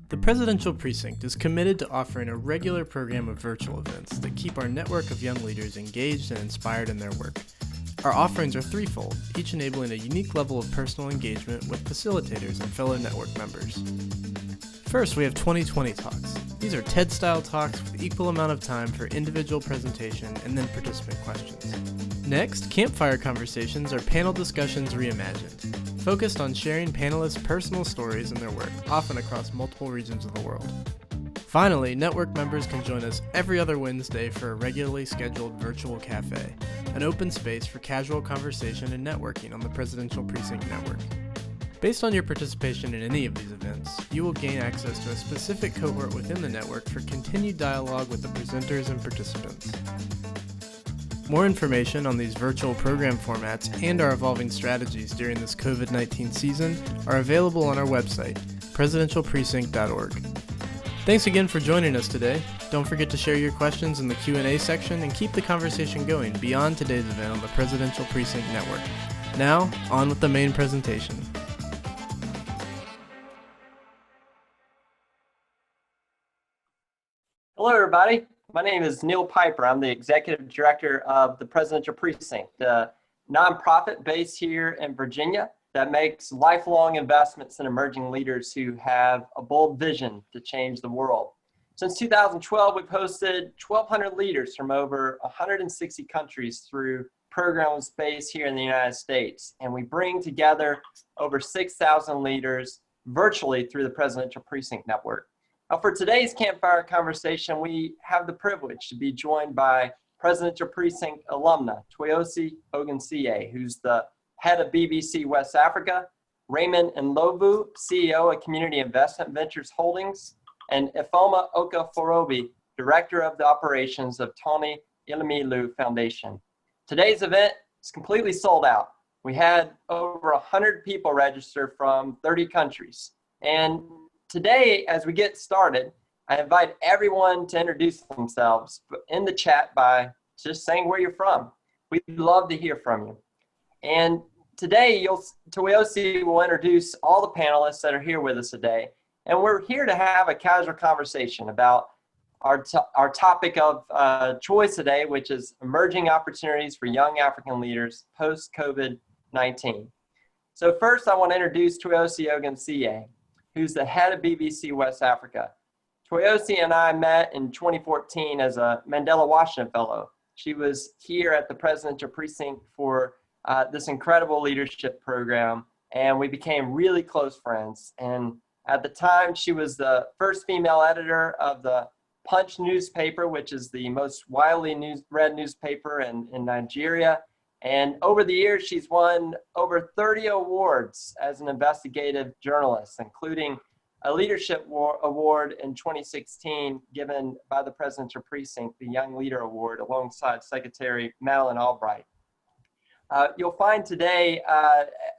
The Presidential Precinct is committed to offering a regular program of virtual events that keep our network of young leaders engaged and inspired in their work. Our offerings are threefold, each enabling a unique level of personal engagement with facilitators and fellow network members. First, we have 2020 Talks. These are TED-style talks with equal amount of time for individual presentation and then participant questions. Next, Campfire Conversations are panel discussions reimagined, focused on sharing panelists' personal stories and their work, often across multiple regions of the world. Finally, network members can join us every other Wednesday for a regularly scheduled virtual cafe, an open space for casual conversation and networking on the Presidential Precinct Network. Based on your participation in any of these events, you will gain access to a specific cohort within the network for continued dialogue with the presenters and participants. More information on these virtual program formats and our evolving strategies during this COVID-19 season are available on our website, presidentialprecinct.org. Thanks again for joining us today. Don't forget to share your questions in the Q&A section and keep the conversation going beyond today's event on the Presidential Precinct Network. Now, on with the main presentation. Hello, everybody. My name is Neil Piper. I'm the Executive Director of the Presidential Precinct, a nonprofit based here in Virginia that makes lifelong investments in emerging leaders who have a bold vision to change the world. Since 2012, we've hosted 1,200 leaders from over 160 countries through programs based here in the United States, and we bring together over 6,000 leaders virtually through the Presidential Precinct Network. Now, for today's Campfire Conversation, we have the privilege to be joined by Presidential Precinct alumna Toyosi Ogunsiye, who's the head of BBC West Africa, Raymond Nlovu, CEO of Community Investment Ventures Holdings, and Ifeoma Okaforobi, Director of the Operations of Tony Ilemilu Foundation. Today's event is completely sold out. We had over 100 people register from 30 countries. And today, as we get started, I invite everyone to introduce themselves in the chat by just saying where you're from. We'd love to hear from you. And today, Toyosi will introduce all the panelists that are here with us today. And we're here to have a casual conversation about our topic of choice today, which is emerging opportunities for young African leaders post-COVID-19. So first, I want to introduce Toyosi Ogunsiye, who's the head of BBC West Africa. Toyosi and I met in 2014 as a Mandela Washington Fellow. She was here at the Presidential Precinct for this incredible leadership program, and we became really close friends. And at the time, she was the first female editor of the Punch newspaper, which is the most widely read newspaper in Nigeria. And over the years, she's won over 30 awards as an investigative journalist, including a leadership award in 2016 given by the Presidential Precinct, the Young Leader Award, alongside Secretary Madeleine Albright. You'll find today,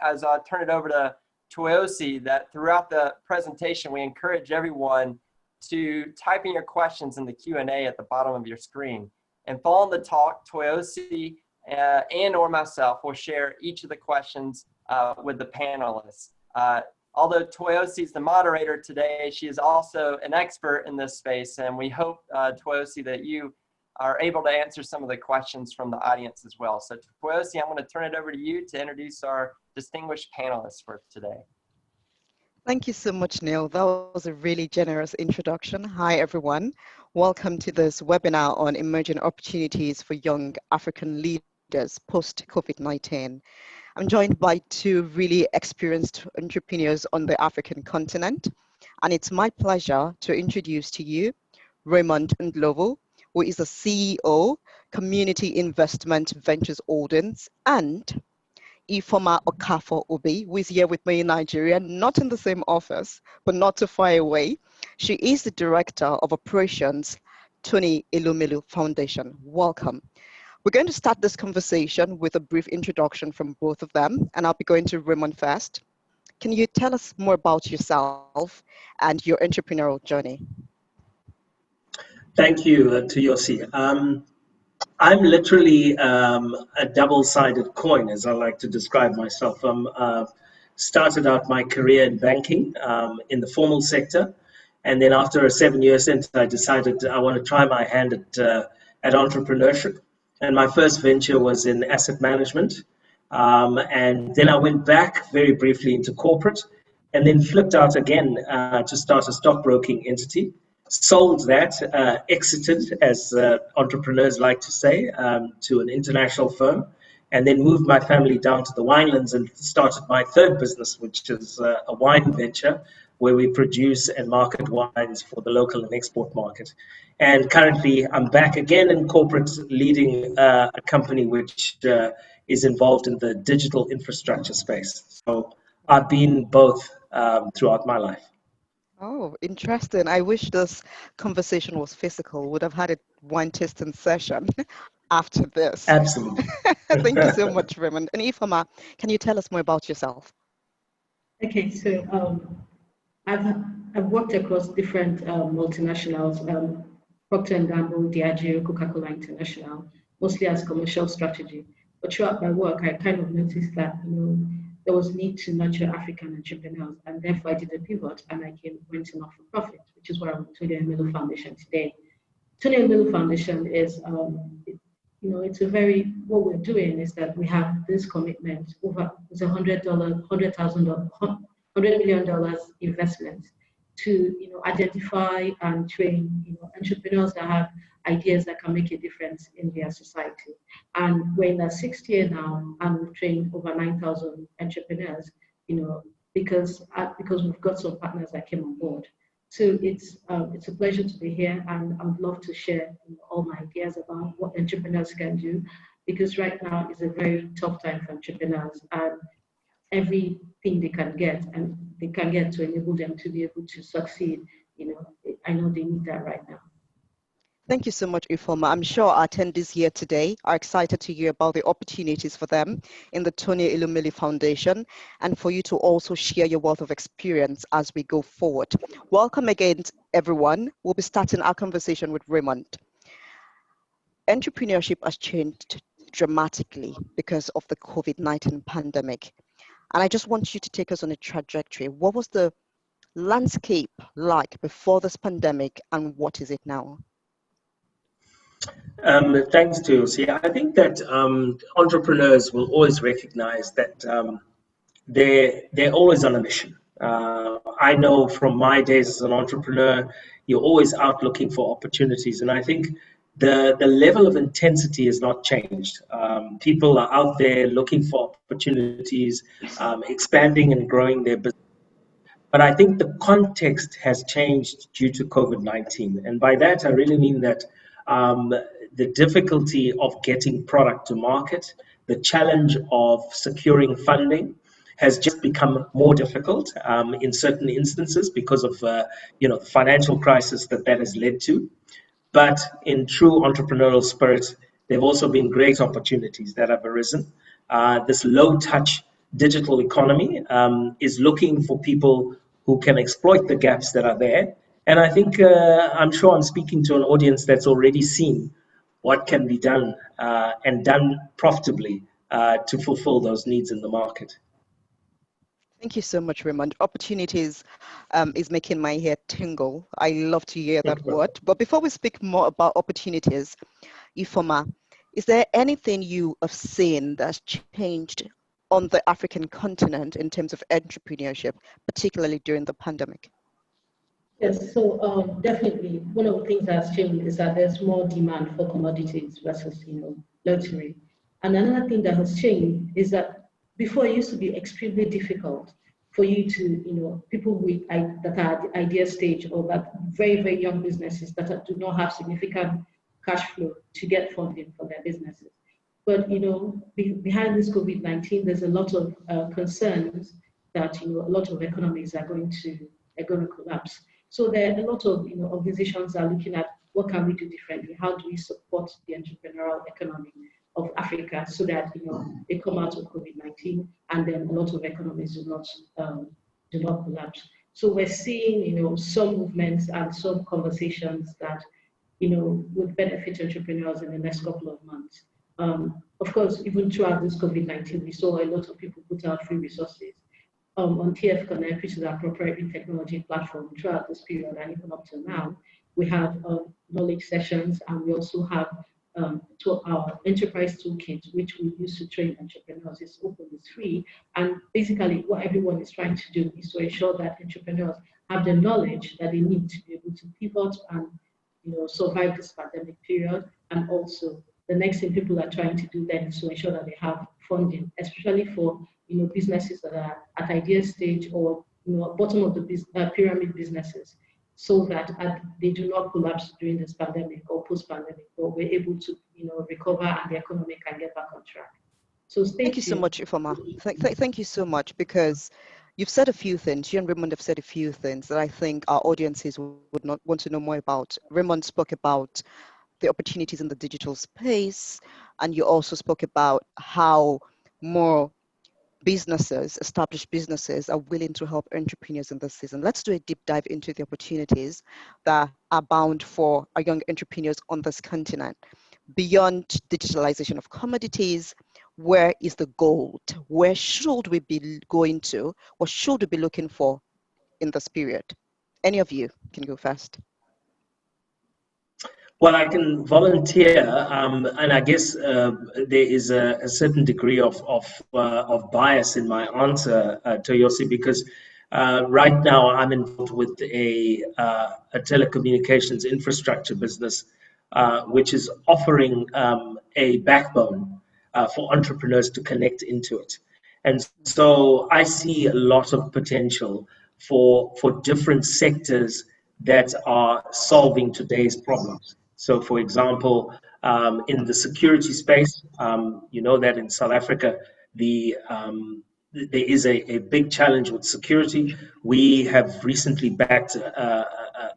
as I turn it over to Toyosi, that throughout the presentation, we encourage everyone to type in your questions in the Q&A at the bottom of your screen. And following the talk, Toyosi and or myself will share each of the questions with the panelists. Although Toyosi is the moderator today, she is also an expert in this space, and we hope, Toyosi, that you are able to answer some of the questions from the audience as well. So Toyosi, I'm going to turn it over to you to introduce our distinguished panelists for today. Thank you so much, Neil. That was a really generous introduction. Hi, everyone. Welcome to this webinar on emerging opportunities for young African leaders post-COVID-19. I'm joined by two really experienced entrepreneurs on the African continent, and it's my pleasure to introduce to you Raymond Nlovu, who is the CEO, Community Investment Ventures Holdings, and Ifeoma Okaforobi, who is here with me in Nigeria, not in the same office, but not too far away. She is the Director of Operations, Tony Ilemilu Foundation. Welcome. We're going to start this conversation with a brief introduction from both of them, and I'll be going to Raymond first. Can you tell us more about yourself and your entrepreneurial journey? Thank you, Toyosi. I'm literally a double-sided coin, as I like to describe myself. Started out my career in banking in the formal sector, And then after a 7-year stint, I decided I want to try my hand at entrepreneurship. And my first venture was in asset management. And then I went back very briefly into corporate and then flipped out again to start a stockbroking entity. Sold that, exited, as entrepreneurs like to say, to an international firm, and then moved my family down to the winelands and started my third business, which is a wine venture where we produce and market wines for the local and export market. And currently, I'm back again in corporate, leading a company which is involved in the digital infrastructure space. So I've been both throughout my life. Oh, interesting. I wish this conversation was physical. Would have had a wine tasting session after this. Absolutely. Thank you so much, Raymond. And Ifoma, can you tell us more about yourself? Okay, so I've worked across different multinationals, Procter & Gamble, Diageo, Coca-Cola International, mostly as commercial strategy. But throughout my work, I kind of noticed that there was need to nurture African entrepreneurs, and therefore I did a pivot and I went to not-for-profit, which is where I'm with Tony Milo Foundation today. Tony Milo Foundation is, it's a what we're doing is that we have this commitment over it's $100 million investment to identify and train entrepreneurs that have ideas that can make a difference in their society. And we're in our 6th year now, and we've trained over 9,000 entrepreneurs, because we've got some partners that came on board. So it's a pleasure to be here, and I would love to share all my ideas about what entrepreneurs can do, because right now is a very tough time for entrepreneurs, and everything they can get to enable them to be able to succeed. I know they need that right now. Thank you so much, Ifoma. I'm sure our attendees here today are excited to hear about the opportunities for them in the Tony Elumelu Foundation, and for you to also share your wealth of experience as we go forward. Welcome again, everyone. We'll be starting our conversation with Raymond. Entrepreneurship has changed dramatically because of the COVID-19 pandemic. And I just want you to take us on a trajectory. What was the landscape like before this pandemic, and what is it now? Thanks, Tusi. I think that entrepreneurs will always recognize that they're always on a mission. I know from my days as an entrepreneur, you're always out looking for opportunities, and I think the level of intensity has not changed. People are out there looking for opportunities, expanding and growing their business. But I think the context has changed due to COVID-19, and by that I really mean that the difficulty of getting product to market, the challenge of securing funding has just become more difficult in certain instances because of the financial crisis that has led to. But in true entrepreneurial spirit, there have also been great opportunities that have arisen. This low-touch digital economy is looking for people who can exploit the gaps that are there. And I think I'm sure I'm speaking to an audience that's already seen what can be done and done profitably to fulfill those needs in the market. Thank you so much, Raymond. Opportunities is making my hair tingle. I love to hear that word. But before we speak more about opportunities, Ifoma, is there anything you have seen that's changed on the African continent in terms of entrepreneurship, particularly during the pandemic? Yes, so definitely one of the things that's changed is that there's more demand for commodities versus luxury. And another thing that has changed is that before it used to be extremely difficult for you to, people that are at the idea stage, or that very, very young businesses that do not have significant cash flow to get funding for their businesses. But behind this COVID-19, there's a lot of concerns that a lot of economies are going to collapse. So there are a lot of organizations that are looking at what can we do differently? How do we support the entrepreneurial economy of Africa so that they come out of COVID-19 and then a lot of economies do not collapse. So we're seeing some movements and some conversations that would benefit entrepreneurs in the next couple of months. Of course, even throughout this COVID-19, we saw a lot of people put out free resources. on TF Connect, which is our proprietary technology platform throughout this period and even up to now. We have knowledge sessions, and we also have to our enterprise toolkit, which we use to train entrepreneurs. It's open, it's free, and basically what everyone is trying to do is to ensure that entrepreneurs have the knowledge that they need to be able to pivot and survive this pandemic period. And also the next thing people are trying to do then is to ensure that they have funding, especially for businesses that are at idea stage or bottom of the pyramid businesses, so that they do not collapse during this pandemic or post-pandemic, but we're able to recover and the economy can get back on track. So thank you so much, Ifeoma. Thank you so much, because you've said a few things. You and Raymond have said a few things that I think our audiences would not want to know more about. Raymond spoke about the opportunities in the digital space, and you also spoke about how more businesses, established businesses, are willing to help entrepreneurs in this season. Let's do a deep dive into the opportunities that are bound for our young entrepreneurs on this continent. Beyond digitalization of commodities, where is the gold? Where should we be going to? What should we be looking for in this period? Any of you can go first. Well, I can volunteer, and I guess there is a certain degree of bias in my answer, Toyosi, because right now I'm involved with a telecommunications infrastructure business, which is offering a backbone for entrepreneurs to connect into it. And so I see a lot of potential for different sectors that are solving today's problems. So, for example, in the security space, you know that in South Africa, there is a big challenge with security. We have recently backed a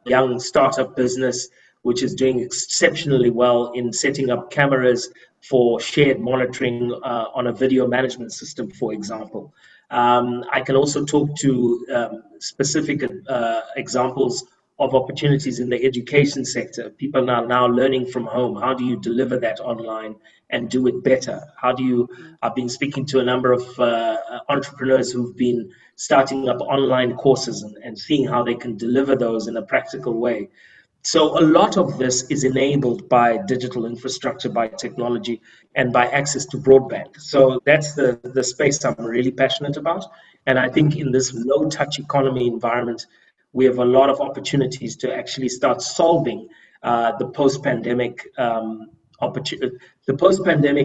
young startup business which is doing exceptionally well in setting up cameras for shared monitoring on a video management system, for example. I can also talk to specific examples of opportunities in the education sector. People are now learning from home. How do you deliver that online and do it better? I've been speaking to a number of entrepreneurs who've been starting up online courses and seeing how they can deliver those in a practical way. So a lot of this is enabled by digital infrastructure, by technology, and by access to broadband. So that's the space I'm really passionate about. And I think in this low-touch economy environment, we have a lot of opportunities to actually start solving the post-pandemic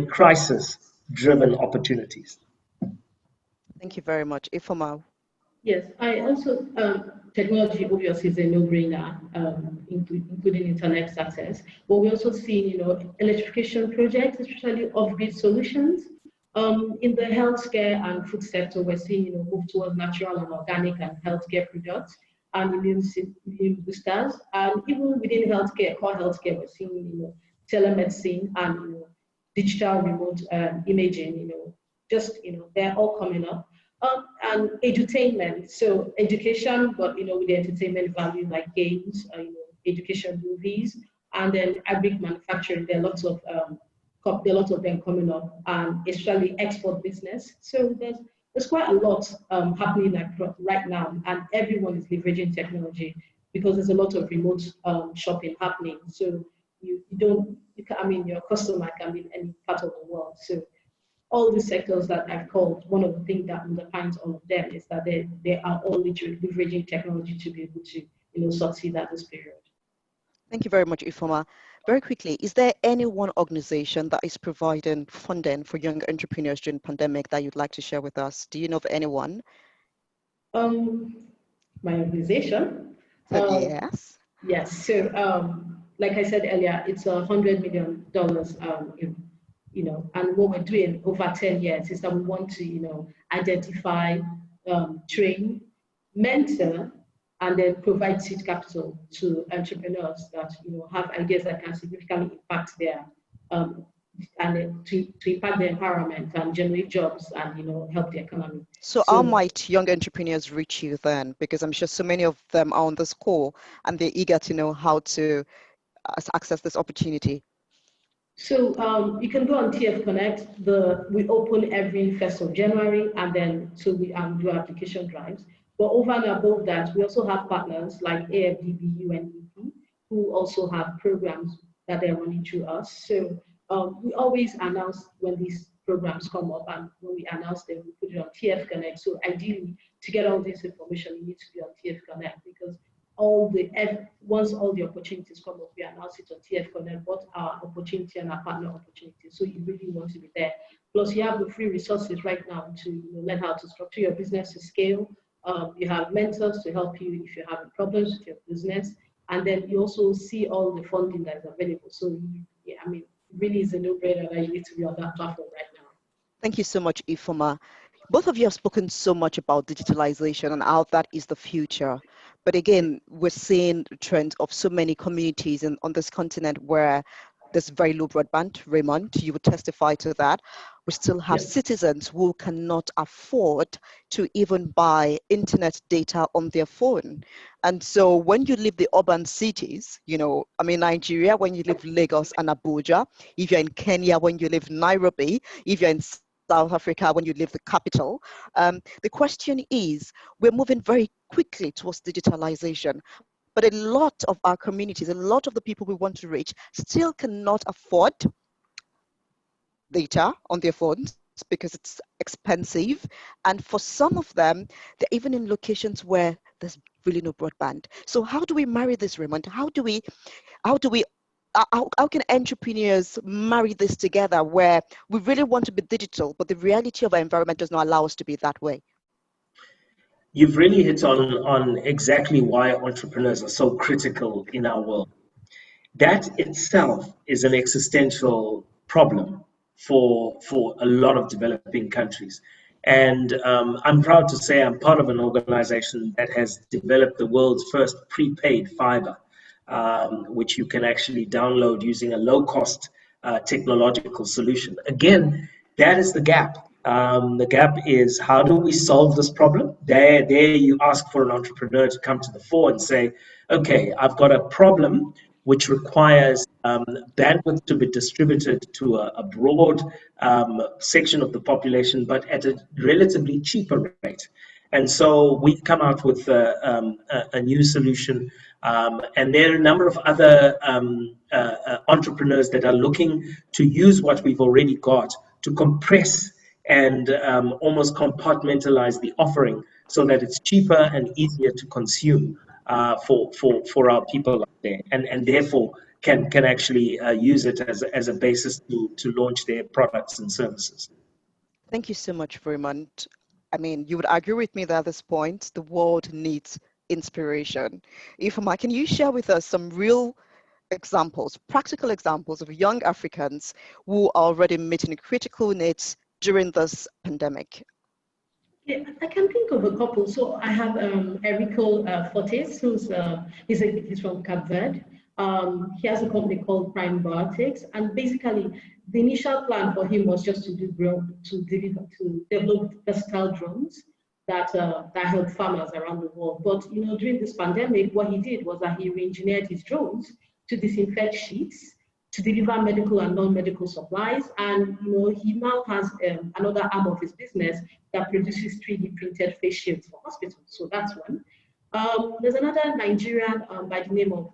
crisis-driven opportunities. Thank you very much. Ifeoma. Yes, I also, technology obviously is a no-brainer, including internet access, but we also see, electrification projects, especially off-grid solutions. In the healthcare and food sector, we're seeing, move towards natural and organic and healthcare products and immune boosters. And even within healthcare, core healthcare, we're seeing, telemedicine and digital remote imaging, they're all coming up. And edutainment, so education, but with the entertainment value like games, education movies, and then agri manufacturing. There are lots of them coming up, and especially export business. So there's quite a lot happening right now, and everyone is leveraging technology because there's a lot of remote shopping happening. So your customer can be in any part of the world. So all the sectors that I've called, one of the things that underpins all of them is that they are all literally leveraging technology to be able to succeed at this period. Thank you very much, Ifeoma. Very quickly, is there any one organization that is providing funding for young entrepreneurs during the pandemic that you'd like to share with us? Do you know of anyone? My organization? Yes. Yes. So, like I said earlier, it's $100 million. And what we're doing over 10 years is that we want to, identify, train, mentor, and then provide seed capital to entrepreneurs that, have ideas that can significantly impact their, and to impact the environment and generate jobs and, help the economy. So how might young entrepreneurs reach you then? Because I'm sure so many of them are on this call and they're eager to know how to access this opportunity. So you can go on TF Connect. We open every 1st of January, and then so we do application drives. But over and above that, we also have partners like AFDB, UNEP, who also have programs that they're running through us. So we always announce when these programs come up, and when we announce them, we put it on TF Connect. So ideally, to get all this information, you need to be on TF Connect, because once all the opportunities come up, we announce it on TF Connect, what our opportunity and our partner opportunities. So you really want to be there. Plus, you have the free resources right now to learn how to structure your business to scale. You have mentors to help you if you're having problems with your business, and then you also see all the funding that is available. So, yeah, I mean, really is a no-brainer that you need to be on that platform right now. Thank you so much, Ifoma. Both of you have spoken so much about digitalization and how that is the future. But again, we're seeing the trend of so many communities on this continent where there's very low broadband. Raymond, you would testify to that. We still have citizens who cannot afford to even buy internet data on their phone. And so when you leave the urban cities, Nigeria, when you live Lagos and Abuja, if you're in Kenya, when you live Nairobi, if you're in South Africa, when you leave the capital, the question is, we're moving very quickly towards digitalization. But a lot of our communities, a lot of the people we want to reach still cannot afford data on their phones because it's expensive. And for some of them, they're even in locations where there's really no broadband. So how do we marry this, Raymond? How can entrepreneurs marry this together where we really want to be digital, but the reality of our environment does not allow us to be that way? You've really hit on exactly why entrepreneurs are so critical in our world. That itself is an existential problem for a lot of developing countries. And I'm proud to say I'm part of an organization that has developed the world's first prepaid fiber, which you can actually download using a low-cost technological solution. Again, that is the gap. The gap is, how do we solve this problem? There you ask for an entrepreneur to come to the fore and say, okay, I've got a problem which requires bandwidth to be distributed to a broad section of the population, but at a relatively cheaper rate. And so we come out with a new solution. And there are a number of other entrepreneurs that are looking to use what we've already got to compress and almost compartmentalize the offering so that it's cheaper and easier to consume for our people out there, and therefore can actually use it as a basis to launch their products and services. Thank you so much, Raymond. I mean, you would agree with me that at this point, the world needs inspiration. Ifoma, can you share with us some real examples, practical examples of young Africans who are already meeting critical needs during this pandemic? Yeah, I can think of a couple. So I have Erico Fortes, he's from Cape Verde. He has a company called Prime Biotics, and basically the initial plan for him was just to develop versatile drones that help farmers around the world. But during this pandemic, what he did was that he re-engineered his drones to disinfect sheets, to deliver medical and non-medical supplies, and he now has another arm of his business that produces 3D printed face shields for hospitals. So that's one. There's another Nigerian by the name of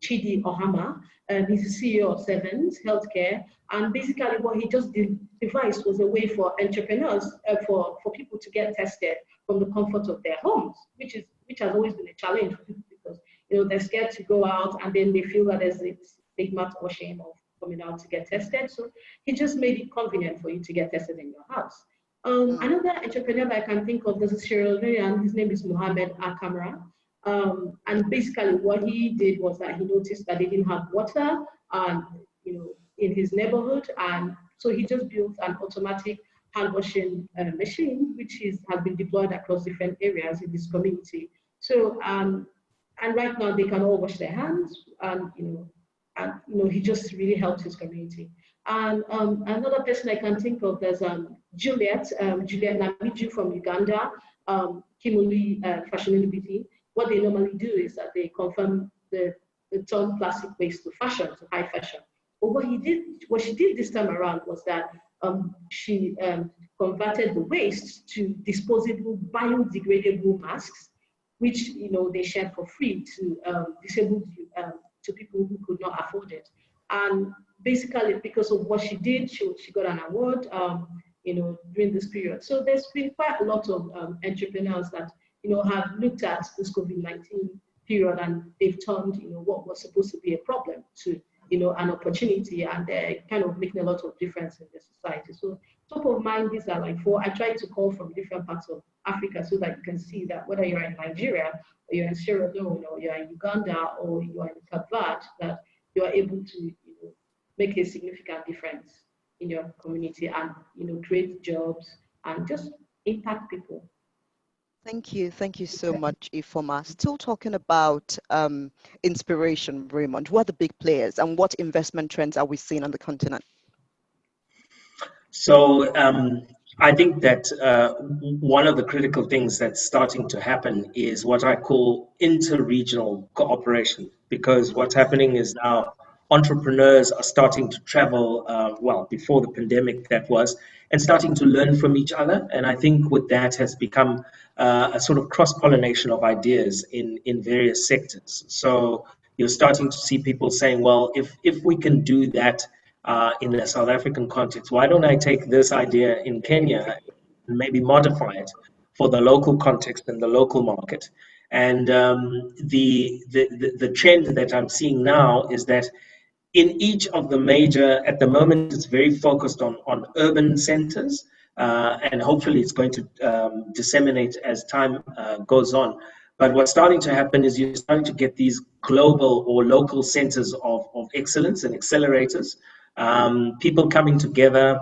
Chidi Ohama. He's the CEO of Sevens Healthcare, and basically what he just devised was a way for entrepreneurs, for people to get tested from the comfort of their homes, which has always been a challenge for people because they're scared to go out, and then they feel that there's this stigma or shame of coming out to get tested. So he just made it convenient for you to get tested in your house. Another entrepreneur that I can think of, there's a Sierra Leonean, his name is Mohammed Akamara. And basically what he did was that he noticed that they didn't have water in his neighborhood. And so he just built an automatic hand washing machine, which has been deployed across different areas in this community. So, and right now they can all wash their hands, and he just really helped his community. And another person I can think of, there's Juliet Namiju from Uganda, Kimuli Fashionability. What they normally do is that they confirm the turn plastic waste to fashion, to high fashion. But what she did this time around was that she converted the waste to disposable, biodegradable masks, which they shared for free to disabled to people who could not afford it. And basically, because of what she did, she got an award, during this period. So there's been quite a lot of entrepreneurs that have looked at this COVID-19 period, and they've turned what was supposed to be a problem to an opportunity, and they're kind of making a lot of difference in the society. So top of mind, these are like four. I try to call from different parts of Africa so that you can see that whether you're in Nigeria, or you're in Sierra Leone, or you're in Uganda, or you're in Cape Verde, that you are able to make a significant difference in your community and create jobs and just impact people. Thank you so much, Ifoma. Still talking about inspiration, Raymond. What are the big players and what investment trends are we seeing on the continent? So I think that one of the critical things that's starting to happen is what I call inter-regional cooperation, because what's happening is now entrepreneurs are starting to travel, before the pandemic that was, and starting to learn from each other. And I think with that has become a sort of cross-pollination of ideas in various sectors. So you're starting to see people saying, well, if we can do that in a South African context, why don't I take this idea in Kenya and maybe modify it for the local context and the local market? And the trend that I'm seeing now is that in each of the major, at the moment, it's very focused on urban centers, and hopefully it's going to disseminate as time goes on. But what's starting to happen is you're starting to get these global or local centers of excellence and accelerators, people coming together,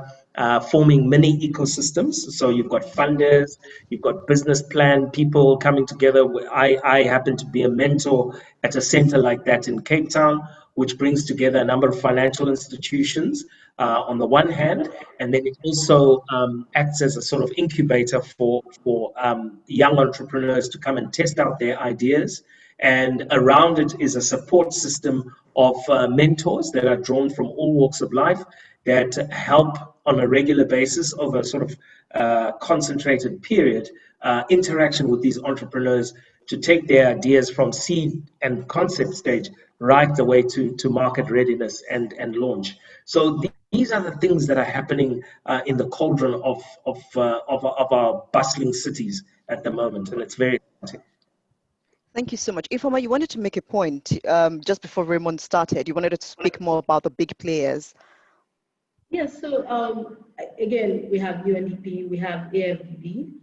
forming mini ecosystems. So you've got funders, you've got business plan people coming together. I happen to be a mentor at a center like that in Cape Town, which brings together a number of financial institutions on the one hand, and then it also acts as a sort of incubator for young entrepreneurs to come and test out their ideas. And around it is a support system of mentors that are drawn from all walks of life that help on a regular basis over a sort of concentrated period interaction with these entrepreneurs to take their ideas from seed and concept stage right the way to market readiness and launch. So these are the things that are happening in the cauldron of our bustling cities at the moment, and it's very exciting. Thank you so much. Ifoma, you wanted to make a point just before Raymond started. You wanted to speak more about the big players. Yes, so again, we have UNDP, we have AFDB,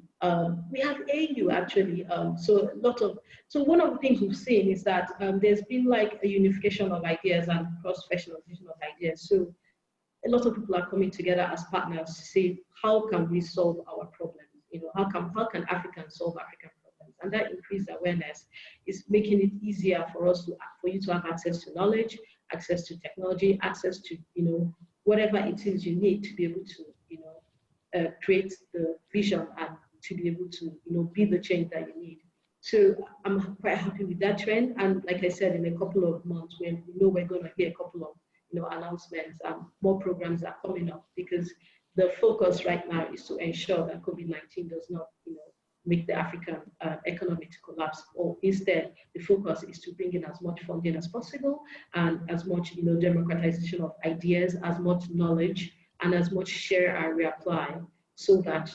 we have AU actually. So one of the things we've seen is that there's been like a unification of ideas and cross-specialization of ideas. So a lot of people are coming together as partners to say, how can we solve our problems? How can Africans solve African problems? And that increased awareness is making it easier for you to have access to knowledge, access to technology, access to whatever it is you need to be able to create the vision and to be able to be the change that you need. So I'm quite happy with that trend. And like I said, in a couple of months, when we're going to hear a couple of announcements, more programs are coming up, because the focus right now is to ensure that COVID-19 does not make the African economy to collapse, or instead the focus is to bring in as much funding as possible and as much democratization of ideas, as much knowledge, and as much share and reapply, so that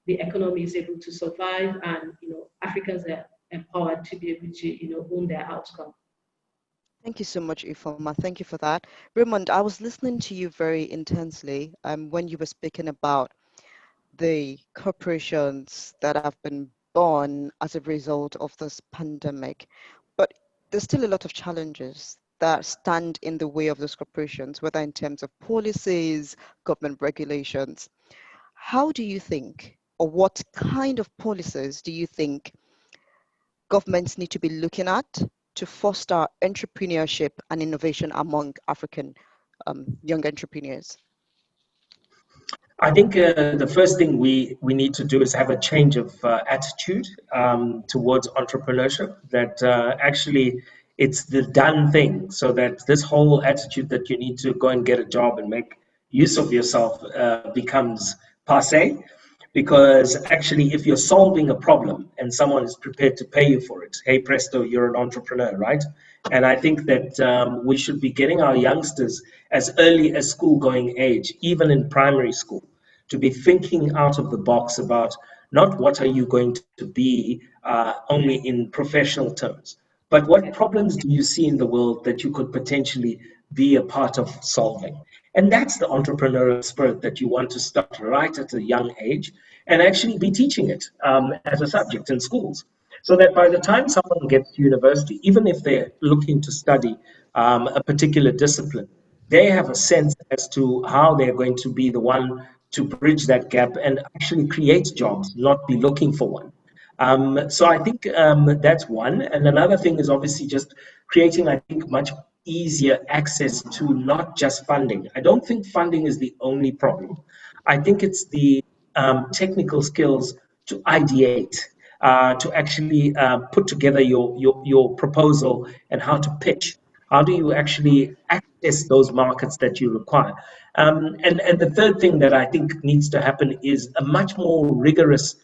the economy is able to survive and Africans are empowered to be able to own their outcome. Thank you so much, Ifoma. Thank you for that. Raymond, I was listening to you very intensely when you were speaking about the corporations that have been born as a result of this pandemic. But there's still a lot of challenges that stand in the way of those corporations, whether in terms of policies, government regulations. How do you think, or what kind of policies do you think governments need to be looking at to foster entrepreneurship and innovation among African young entrepreneurs? I think the first thing we need to do is have a change of attitude towards entrepreneurship, that actually It's the done thing. So that this whole attitude that you need to go and get a job and make use of yourself becomes passé. Because actually, if you're solving a problem and someone is prepared to pay you for it, hey presto, you're an entrepreneur, right? And I think that we should be getting our youngsters as early as school-going age, even in primary school, to be thinking out of the box about not what are you going to be only in professional terms, but what problems do you see in the world that you could potentially be a part of solving? And that's the entrepreneurial spirit that you want to start right at a young age and actually be teaching it as a subject in schools. So that by the time someone gets to university, even if they're looking to study a particular discipline, they have a sense as to how they're going to be the one to bridge that gap and actually create jobs, not be looking for one. So I think that's one. And another thing is obviously just creating, I think, much easier access to not just funding. I don't think funding is the only problem. I think it's the technical skills to ideate, to actually put together your proposal and how to pitch. How do you actually access those markets that you require? And the third thing that I think needs to happen is a much more rigorous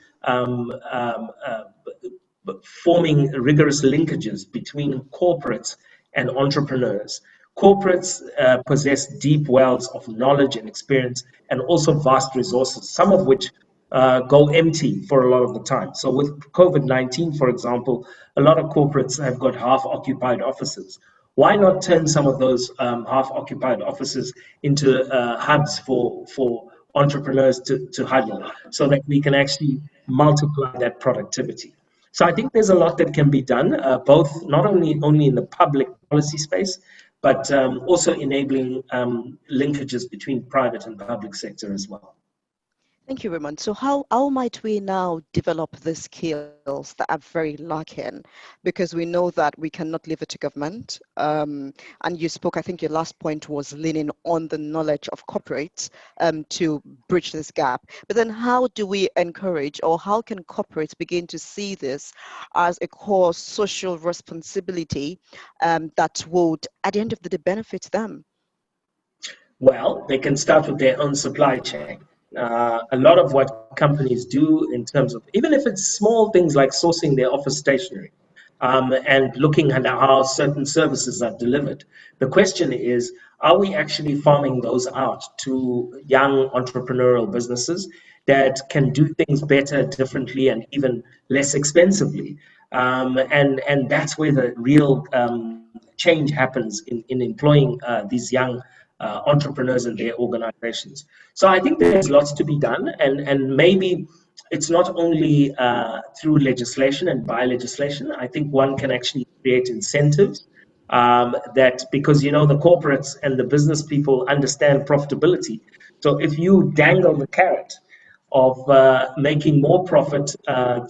forming rigorous linkages between corporates and entrepreneurs. Corporates possess deep wells of knowledge and experience and also vast resources, some of which go empty for a lot of the time. So with COVID-19, for example, a lot of corporates have got half-occupied offices. Why not turn some of those half-occupied offices into hubs for entrepreneurs to huddle so that we can actually multiply that productivity? So I think there's a lot that can be done, both not only in the public policy space, but also enabling linkages between private and public sector as well. Thank you, Raymond. So how might we now develop the skills that are very lacking? Because we know that we cannot leave it to government. And you spoke, I think your last point was leaning on the knowledge of corporates to bridge this gap. But then how do we encourage, or how can corporates begin to see this as a core social responsibility that would, at the end of the day, benefit them? Well, they can start with their own supply chain. A lot of what companies do in terms of, even if it's small things like sourcing their office stationery and looking at how certain services are delivered. The question is, are we actually farming those out to young entrepreneurial businesses that can do things better, differently, and even less expensively? And that's where the real change happens in employing these young entrepreneurs and their organizations. So I think there's lots to be done, and maybe it's not only through legislation and by legislation. I think one can actually create incentives that, because the corporates and the business people understand profitability. So if you dangle the carrot of making more profit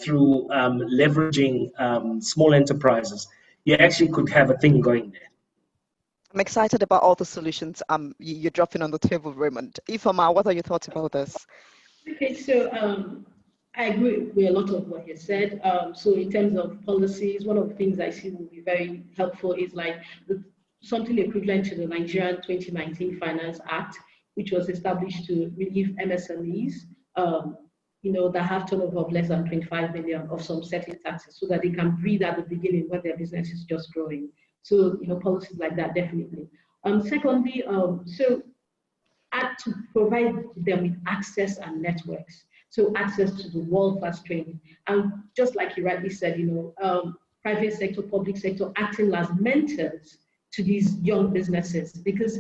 through leveraging small enterprises, you actually could have a thing going there. I'm excited about all the solutions you're dropping on the table, Raymond. Ifama, what are your thoughts about this? Okay, so I agree with a lot of what you said. So in terms of policies, one of the things I see will be very helpful is like something equivalent to the Nigerian 2019 Finance Act, which was established to relieve MSMEs, that have turnover of less than 25 million of some certain taxes, so that they can breathe at the beginning when their business is just growing. So, policies like that, definitely. Secondly, so to provide them with access and networks. So access to the world-class training. And just like you rightly said, private sector, public sector acting as mentors to these young businesses, because,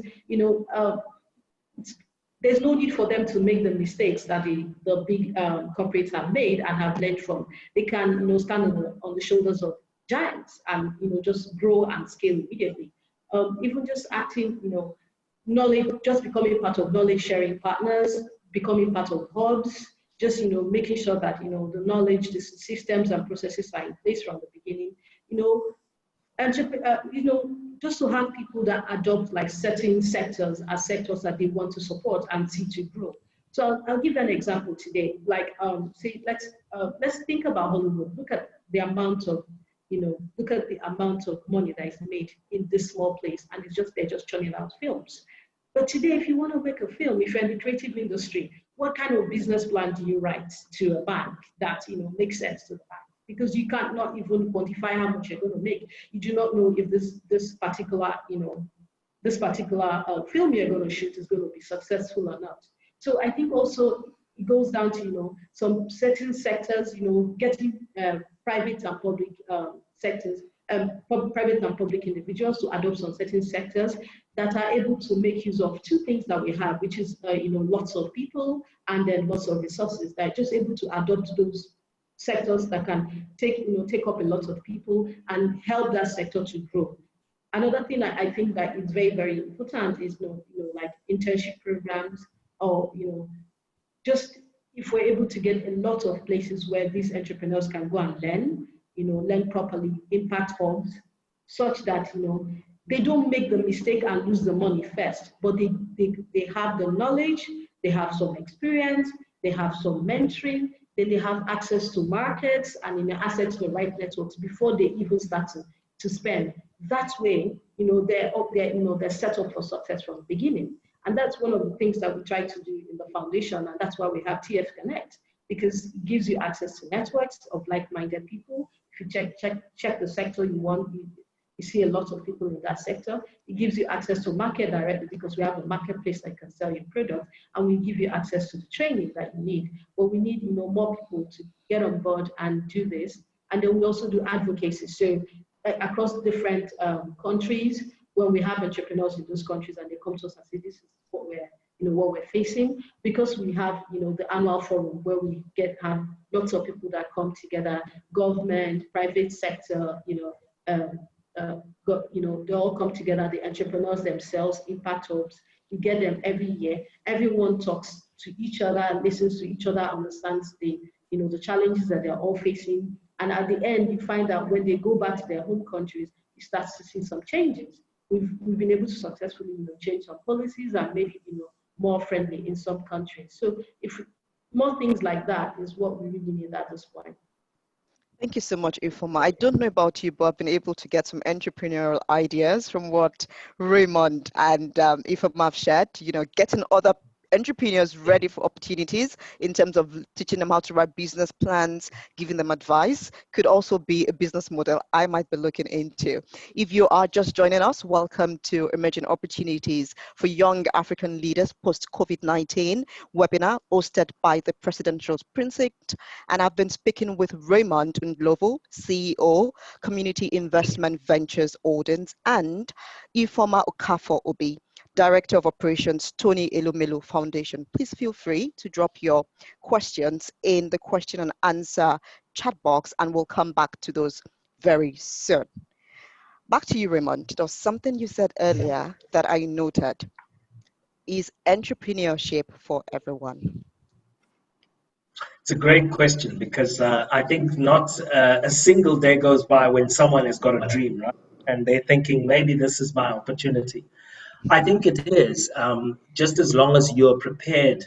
there's no need for them to make the mistakes that the big corporates have made and have learned from. They can, stand on the shoulders of giants and, just grow and scale immediately. Even just acting, knowledge, just becoming part of knowledge sharing partners, becoming part of hubs, just, making sure that, the knowledge, the systems and processes are in place from the beginning, and, just to have people that adopt like certain sectors as sectors that they want to support and see to grow. So I'll give an example today. Like, say, let's think about Hollywood. Look at the amount of, look at the amount of money that is made in this small place, and they're just churning out films. But today, if you want to make a film, if you're in the creative industry, what kind of business plan do you write to a bank that makes sense to the bank? Because you can't not even quantify how much you're going to make. You do not know if this particular film you're going to shoot is going to be successful or not. So I think also it goes down to some certain sectors, getting private and public sectors, private and public individuals to adopt on certain sectors that are able to make use of two things that we have, which is lots of people and then lots of resources that are just able to adopt those sectors that can take up a lot of people and help that sector to grow. Another thing I think that is very, very important is like internship programs, or just if we're able to get a lot of places where these entrepreneurs can go and learn properly, impact hubs, such that they don't make the mistake and lose the money first, but they have the knowledge, they have some experience, they have some mentoring, then they have access to markets and access to the right networks before they even start to spend. That way, they're set up for success from the beginning. And that's one of the things that we try to do in the foundation, and that's why we have TF Connect, because it gives you access to networks of like-minded people. If you check the sector you want, you see a lot of people in that sector. It gives you access to market directly because we have a marketplace that can sell your product, and we give you access to the training that you need. But we need more people to get on board and do this. And then we also do advocacy. So across different countries, when we have entrepreneurs in those countries and they come to us and say, this is what we're facing, because we have the annual forum where we have lots of people that come together, government, private sector, they all come together, the entrepreneurs themselves, impact hubs. We get them every year. Everyone talks to each other, listens to each other, understands the challenges that they're all facing. And at the end, you find that when they go back to their home countries, you start to see some changes. We've been able to successfully change some policies and maybe more friendly in some countries. So if more things like that is what we really need at this point. Thank you so much, Ifoma. I don't know about you, but I've been able to get some entrepreneurial ideas from what Raymond and Ifoma have shared. Getting other entrepreneurs ready for opportunities in terms of teaching them how to write business plans, giving them advice, could also be a business model I might be looking into. If you are just joining us, welcome to Emerging Opportunities for Young African Leaders Post-COVID-19 webinar hosted by the Presidential Precinct. And I've been speaking with Raymond Ndlovu, CEO, Community Investment Ventures Holdings, and Ifoma Okafor-Obi, Director of Operations, Tony Elumelu Foundation. Please feel free to drop your questions in the question and answer chat box, and we'll come back to those very soon. Back to you, Raymond. There was something you said earlier that I noted. Is entrepreneurship for everyone? It's a great question, because I think not a single day goes by when someone has got a dream, right? And they're thinking, maybe this is my opportunity. I think it is, just as long as you're prepared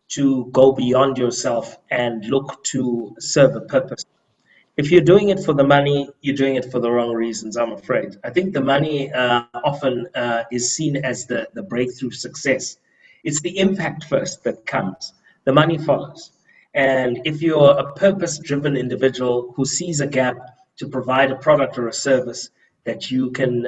to go beyond yourself and look to serve a purpose. If you're doing it for the money, you're doing it for the wrong reasons, I'm afraid. I think the money often is seen as the breakthrough success. It's the impact first that comes. The money follows. And if you're a purpose-driven individual who sees a gap to provide a product or a service that you can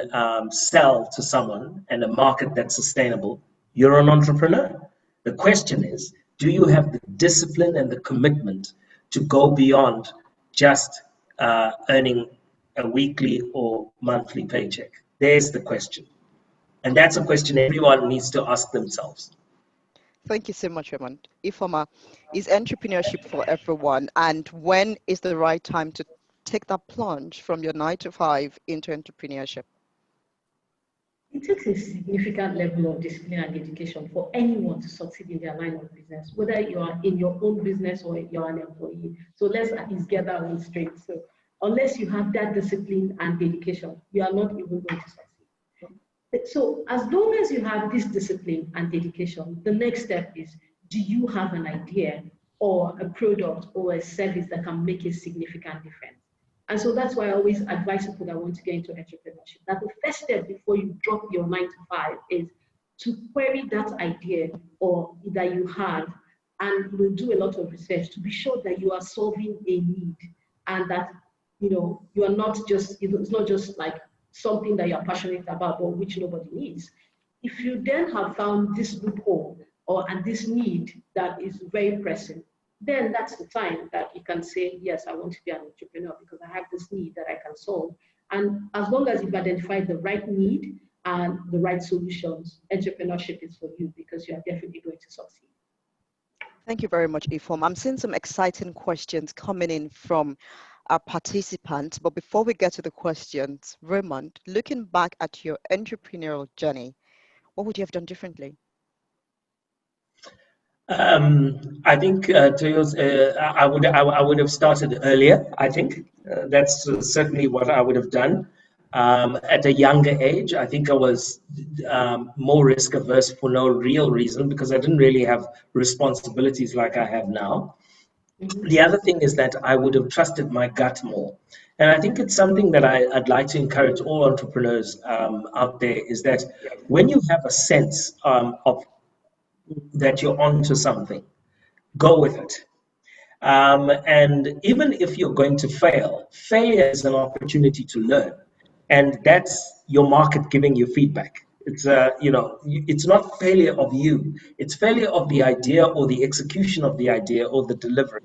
sell to someone and a market that's sustainable, you're an entrepreneur. The question is, do you have the discipline and the commitment to go beyond just earning a weekly or monthly paycheck? There's the question. And that's a question everyone needs to ask themselves. Thank you so much, Raymond. Ifoma, is entrepreneurship for everyone? And when is the right time to take that plunge from your 9-to-5 into entrepreneurship? It takes a significant level of discipline and dedication for anyone to succeed in their line of business, whether you are in your own business or you're an employee. So let's at least get that one straight. So unless you have that discipline and dedication, you are not even going to succeed. So as long as you have this discipline and dedication, the next step is, do you have an idea or a product or a service that can make a significant difference? And so that's why I always advise people that want to get into entrepreneurship, that the first step before you drop your 9 to 5 is to query that idea or that you have, and do a lot of research to be sure that you are solving a need, and that you are not just, it's not just like something that you're passionate about or which nobody needs. If you then have found this loophole and this need that is very pressing, then that's the time that you can say, yes, I want to be an entrepreneur because I have this need that I can solve. And as long as you've identified the right need and the right solutions, entrepreneurship is for you, because you are definitely going to succeed. Thank you very much, Ifom. I'm seeing some exciting questions coming in from our participants. But before we get to the questions, Raymond, looking back at your entrepreneurial journey, what would you have done differently? I think I would have started earlier. I think that's certainly what I would have done. At a younger age, I think I was more risk averse for no real reason, because I didn't really have responsibilities like I have now. The other thing is that I would have trusted my gut more. And I think it's something that I'd like to encourage all entrepreneurs out there, is that when you have a sense of that you're onto something, go with it. And even if you're going to fail, failure is an opportunity to learn. And that's your market giving you feedback. It's it's not failure of you. It's failure of the idea or the execution of the idea or the delivery.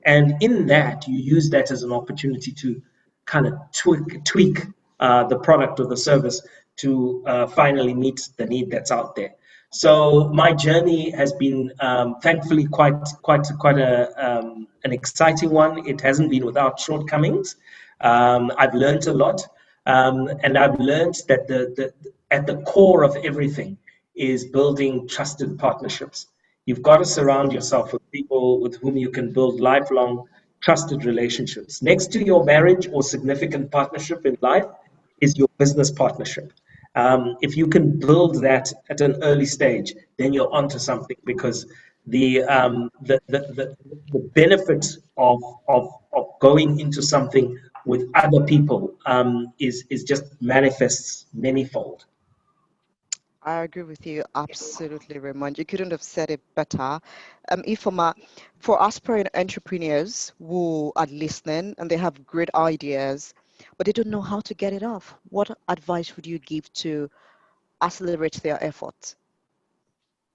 And in that, you use that as an opportunity to kind of tweak the product or the service to finally meet the need that's out there. So my journey has been, thankfully, quite an exciting one. It hasn't been without shortcomings. I've learned a lot, and I've learned that at the core of everything is building trusted partnerships. You've got to surround yourself with people with whom you can build lifelong trusted relationships. Next to your marriage or significant partnership in life is your business partnership. If you can build that at an early stage, then you're onto something, because the benefit of going into something with other people is just manifests manyfold. I agree with you absolutely, Raymond. You couldn't have said it better. Ifoma, for aspiring entrepreneurs who are listening and they have great ideas, but they don't know how to get it off, what advice would you give to accelerate their efforts?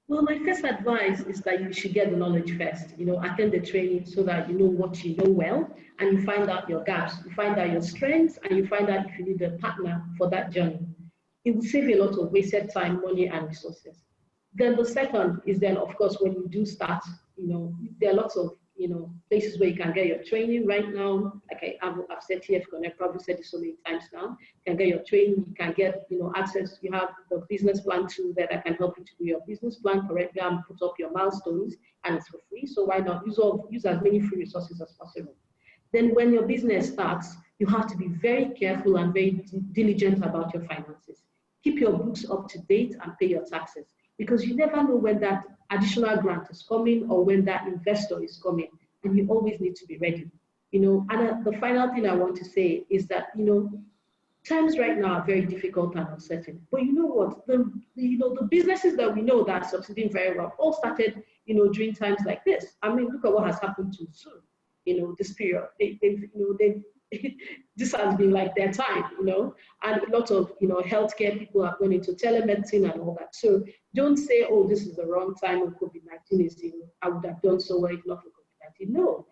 Well, my first advice is that you should get the knowledge first. Attend the training so that you know what you know well, and you find out your gaps, you find out your strengths, and you find out if you need a partner for that journey. It will save you a lot of wasted time, money, and resources. Then the second is then, of course, when you do start, there are lots of, places where you can get your training right now. Like I've said here, I've probably said it so many times now. You can get your training, you can get, access. You have the business plan tool that I can help you to do your business plan correctly and put up your milestones, and it's for free. So why not use as many free resources as possible? Then when your business starts, you have to be very careful and very diligent about your finances. Keep your books up to date and pay your taxes, because you never know when that additional grant is coming or when that investor is coming, and you always need to be ready. And the final thing I want to say is that, times right now are very difficult and uncertain. But you know what? The businesses that we know that are succeeding very well all started, during times like this. I mean, look at what has happened to Zoom, this period. This has been like their time, and a lot of, healthcare people are going into telemedicine and all that. So don't say, oh, this is the wrong time when COVID-19 is, I would have done so well if not for COVID-19. No,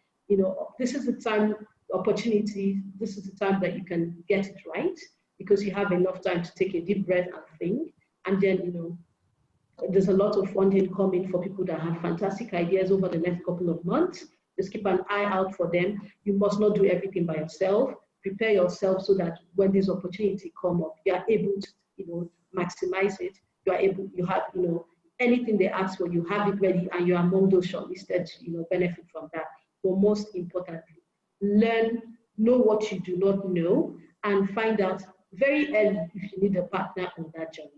this is the time, opportunity, this is the time that you can get it right, because you have enough time to take a deep breath and think. And then, there's a lot of funding coming for people that have fantastic ideas over the next couple of months. Just keep an eye out for them. You must not do everything by yourself. Prepare yourself so that when this opportunity come up, you are able to, maximize it. You have, anything they ask for, you have it ready, and you're among those shortlisted to, benefit from that. But most importantly, know what you do not know, and find out very early if you need a partner on that journey.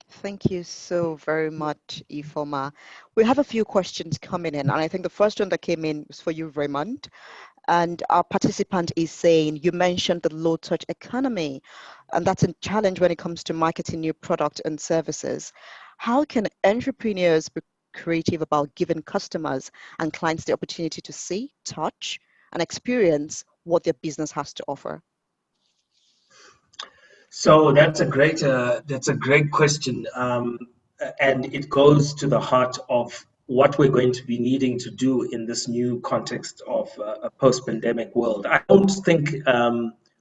Thank you so very much, Ifoma. We have a few questions coming in, and I think the first one that came in was for you, Raymond. And our participant is saying, you mentioned the low touch economy, and that's a challenge when it comes to marketing new products and services. How can entrepreneurs be creative about giving customers and clients the opportunity to see, touch, and experience what their business has to offer? So that's a great question, and it goes to the heart of what we're going to be needing to do in this new context of a post-pandemic world. I don't think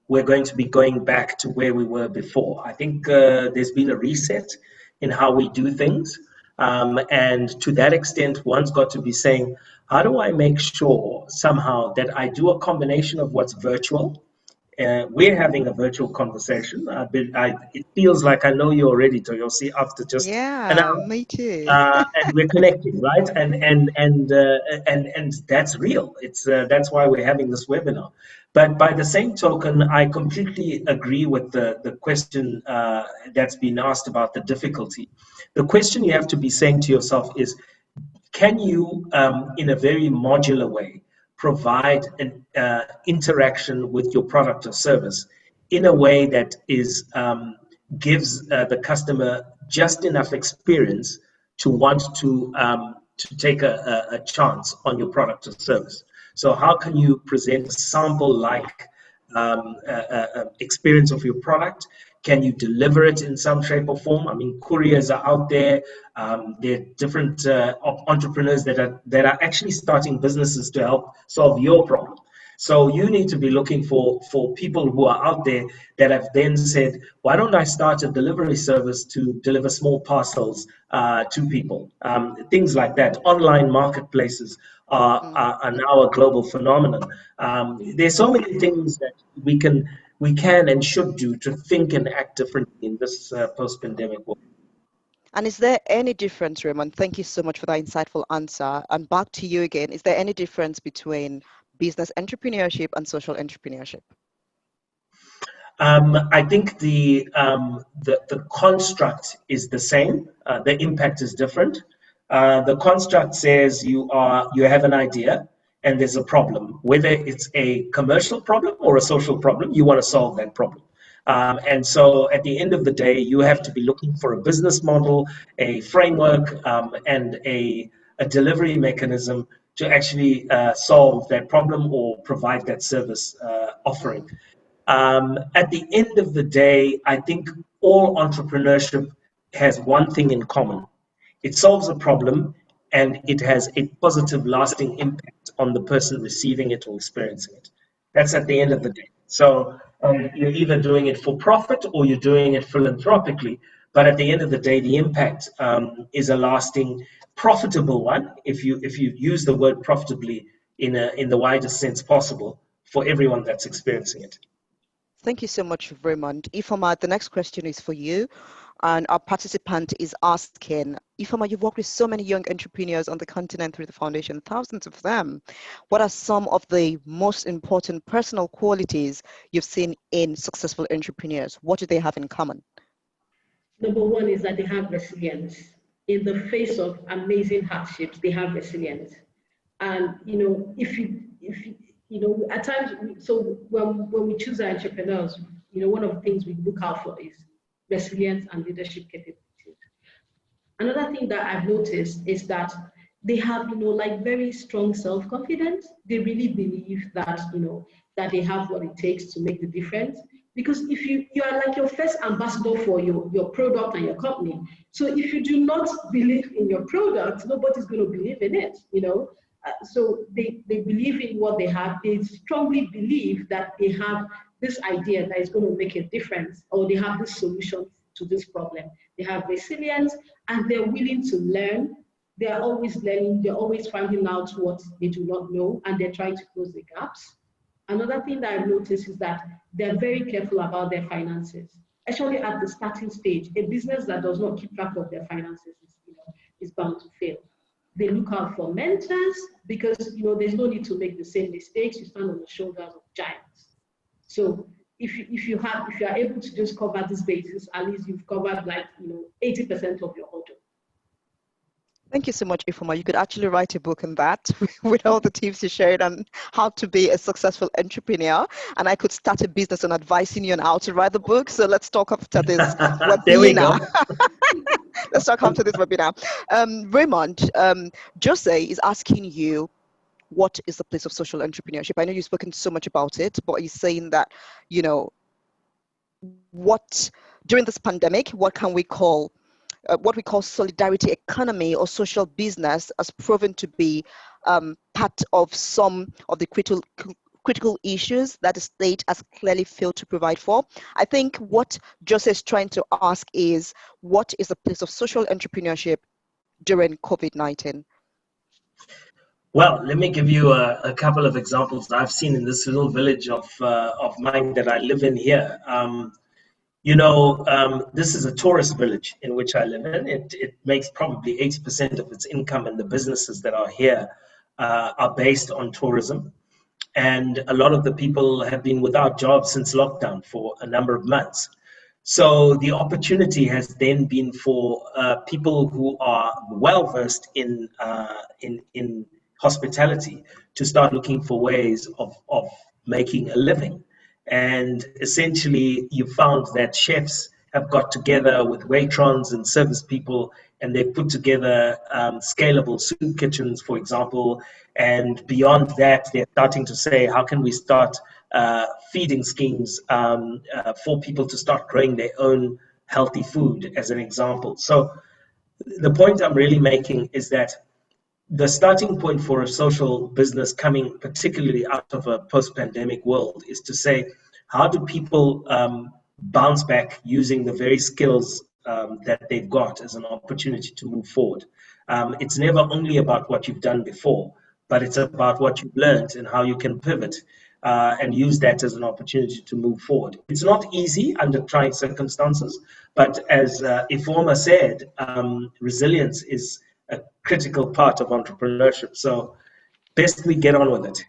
we're going to be going back to where we were before. I think there's been a reset in how we do things, and to that extent, one's got to be saying, how do I make sure somehow that I do a combination of what's virtual? We're having a virtual conversation. It feels like I know you already, Toyosi, after just an Yeah, hour, me too. and we're connecting, right? And that's real. It's that's why we're having this webinar. But by the same token, I completely agree with the question that's been asked about the difficulty. The question you have to be saying to yourself is, can you, in a very modular way, provide an interaction with your product or service in a way that is gives the customer just enough experience to want to take a chance on your product or service? So how can you present a sample-like experience of your product? Can you deliver it in some shape or form? I mean, couriers are out there. There are different entrepreneurs that are actually starting businesses to help solve your problem. So you need to be looking for people who are out there that have then said, why don't I start a delivery service to deliver small parcels to people? Things like that. Online marketplaces are now a global phenomenon. There's so many things that we can and should do to think and act differently in this post-pandemic world. And is there any difference, Raymond? Thank you so much for that insightful answer. And back to you again. Is there any difference between business entrepreneurship and social entrepreneurship? I think the construct is the same. The impact is different. The construct says you have an idea and there's a problem, whether it's a commercial problem or a social problem. You want to solve that problem. And so at the end of the day, you have to be looking for a business model, a framework, and a delivery mechanism to actually solve that problem or provide that service offering. At the end of the day, I think all entrepreneurship has one thing in common. It solves a problem and it has a positive, lasting impact on the person receiving it or experiencing it. That's at the end of the day. So you're either doing it for profit or you're doing it philanthropically. But at the end of the day, the impact is a lasting, profitable one. If you use the word profitably in the widest sense possible for everyone that's experiencing it. Thank you so much, Raymond. Ifoma, the next question is for you. And our participant is asking, Ifoma, you've worked with so many young entrepreneurs on the continent through the foundation, thousands of them. What are some of the most important personal qualities you've seen in successful entrepreneurs? What do they have in common? Number one is that they have resilience. In the face of amazing hardships, they have resilience. And, at times, so when we choose our entrepreneurs, one of the things we look out for is resilience and leadership capabilities. Another thing that I've noticed is that they have, very strong self-confidence. They really believe that, that they have what it takes to make the difference. Because if you are like your first ambassador for your product and your company. So if you do not believe in your product, nobody's going to believe in it, So they believe in what they have. They strongly believe that they have this idea that is going to make a difference, or they have this solution to this problem. They have resilience and they're willing to learn. They're always learning. They're always finding out what they do not know, and they're trying to close the gaps. Another thing that I've noticed is that they're very careful about their finances. Actually, at the starting stage, a business that does not keep track of their finances is bound to fail. They look out for mentors because there's no need to make the same mistakes. You stand on the shoulders of giants. So if you are able to just cover this basis, at least you've covered 80% of your order. Thank you so much, Ifoma. You could actually write a book on that with all the tips you shared on how to be a successful entrepreneur. And I could start a business on advising you on how to write the book. So let's talk after this webinar. There we go. Let's talk after this webinar. Raymond, Jose is asking you, what is the place of social entrepreneurship? I know you've spoken so much about it, but he's saying that, you know, what during this pandemic, what we call solidarity economy or social business has proven to be part of some of the critical issues that the state has clearly failed to provide for. I think what Jose is trying to ask is, what is the place of social entrepreneurship during COVID-19? Well, let me give you a couple of examples that I've seen in this little village of mine that I live in here. This is a tourist village in which I live in. It makes probably 80% of its income, and the businesses that are here are based on tourism. And a lot of the people have been without jobs since lockdown for a number of months. So the opportunity has then been for people who are well versed in hospitality to start looking for ways of making a living. And essentially, you found that chefs have got together with waitrons and service people, and they've put together scalable soup kitchens, for example. And beyond that, they're starting to say, how can we start feeding schemes for people to start growing their own healthy food, as an example. So the point I'm really making is that the starting point for a social business coming particularly out of a post-pandemic world is to say, how do people bounce back using the very skills that they've got as an opportunity to move forward? It's never only about what you've done before, but it's about what you've learned and how you can pivot and use that as an opportunity to move forward. It's not easy under trying circumstances, but as Ifoma said, resilience is a critical part of entrepreneurship. So best we get on with it.